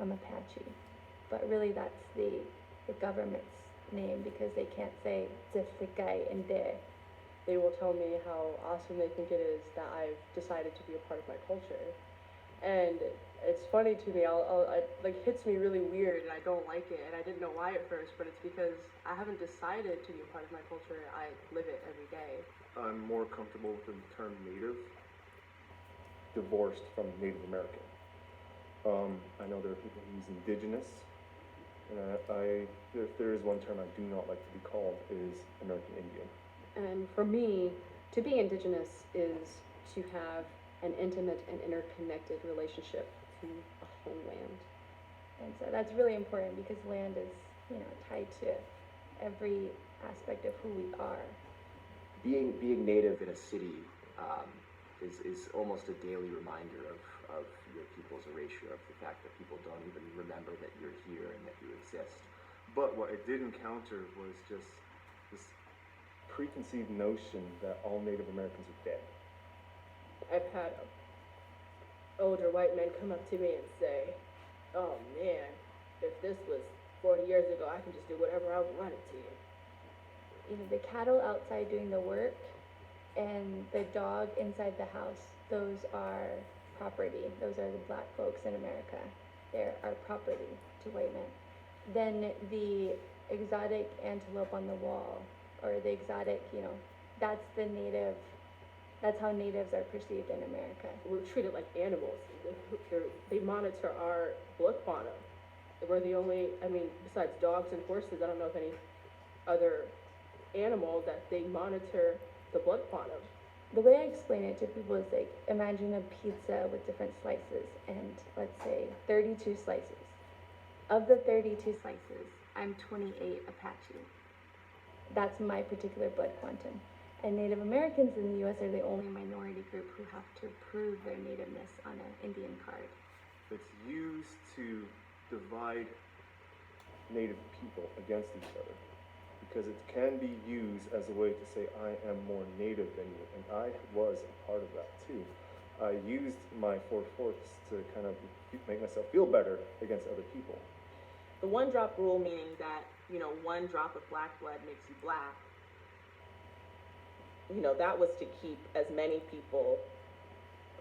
I'm Apache. But really that's the government's name because they can't say Tsifikai and De. They will tell me how awesome they think it is that I've decided to be a part of my culture. And it's funny to me, it like hits me really weird and I don't like it and I didn't know why at first, but it's because I haven't decided to be a part of my culture, I live it every day. I'm more comfortable with the term Native, divorced from Native American. I know there are people who use Indigenous, and if there is one term I do not like to be called, is American Indian. And for me, to be Indigenous is to have an intimate and interconnected relationship to a homeland. And so that's really important because land is, tied to every aspect of who we are. Being native in a city is almost a daily reminder of your people's erasure, of the fact that people don't even remember that you're here and that you exist. But what it did encounter was just this preconceived notion that all Native Americans are dead. I've had older white men come up to me and say, "Oh man, if this was 40 years ago, I can just do whatever I wanted to." The cattle outside doing the work and the dog inside the house, those are property. Those are the black folks in America. They're our property to white men. Then the exotic antelope on the wall, or the exotic, that's the native, that's how natives are perceived in America. We're treated like animals. They monitor our blood quantum. We're the only, besides dogs and horses, I don't know of any other animal that they monitor the blood quantum. The way I explain it to people is like, imagine a pizza with different slices and let's say 32 slices. Of the 32 slices, I'm 28 Apache. That's my particular blood quantum. And Native Americans in the US are the only minority group who have to prove their nativeness on an Indian card. It's used to divide Native people against each other, because it can be used as a way to say I am more Native than you, and I was a part of that too. I used my 4/4 to kind of make myself feel better against other people. The one drop rule, meaning that, one drop of black blood makes you black, that was to keep as many people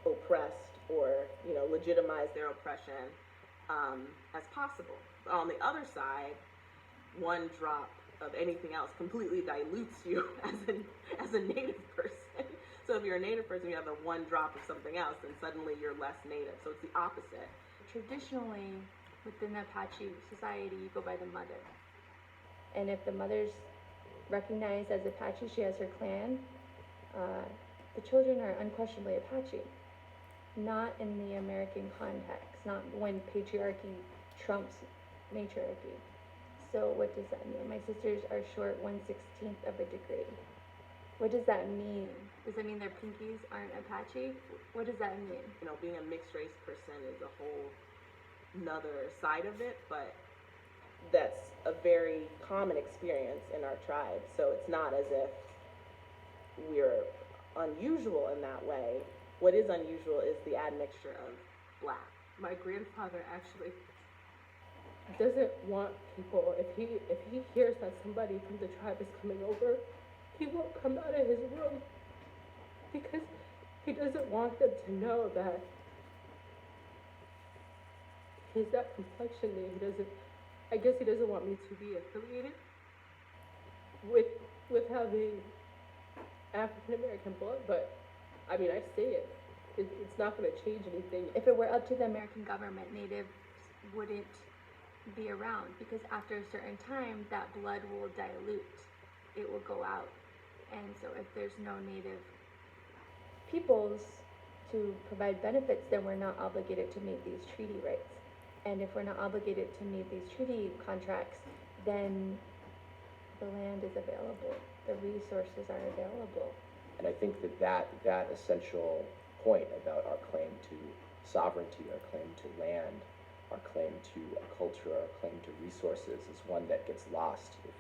oppressed or, legitimize their oppression as possible. But on the other side, one drop of anything else completely dilutes you as a native person. So if you're a native person, you have a one drop of something else, then suddenly you're less native. So it's the opposite. Traditionally, within the Apache society, you go by the mother. And if the mother's recognized as Apache, she has her clan, the children are unquestionably Apache. Not in the American context, not when patriarchy trumps matriarchy. So what does that mean? My sisters are short 1/16 of a degree. What does that mean? Does that mean their pinkies aren't Apache? What does that mean? Being a mixed race person is a whole another side of it, but that's a very common experience in our tribe. So it's not as if we're unusual in that way. What is unusual is the admixture of black. My grandfather actually doesn't want people, if he hears that somebody from the tribe is coming over, he won't come out of his room because he doesn't want them to know that he's that complexion that he doesn't want me to be affiliated with having African American blood, but I say it. It's not going to change anything. If it were up to the American government, natives wouldn't be around because after a certain time, that blood will dilute. It will go out. And so if there's no native peoples to provide benefits, then we're not obligated to meet these treaty rights. And if we're not obligated to meet these treaty contracts, then the land is available. The resources are available. And I think that essential point about our claim to sovereignty, our claim to land, our claim to a culture, our claim to resources is one that gets lost if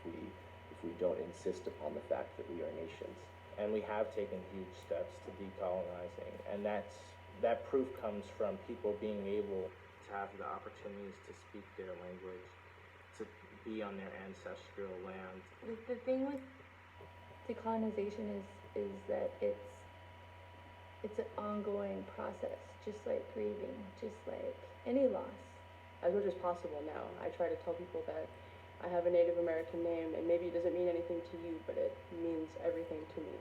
we don't insist upon the fact that we are nations. And we have taken huge steps to decolonizing, and that proof comes from people being able to to have the opportunities to speak their language, to be on their ancestral land. The thing with decolonization is that it's an ongoing process, just like grieving, just like any loss. As much as possible now, I try to tell people that I have a Native American name, and maybe it doesn't mean anything to you, but it means everything to me.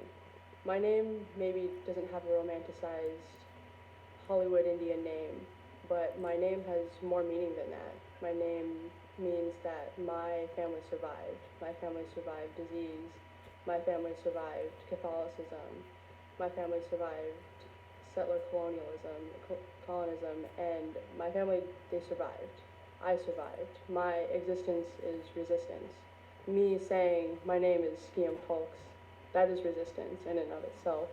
My name maybe doesn't have a romanticized Hollywood Indian name, but my name has more meaning than that. My name means that my family survived. My family survived disease. My family survived Catholicism. My family survived settler colonism, and my family, they survived. I survived. My existence is resistance. Me saying my name is Skium Tulks, that is resistance in and of itself.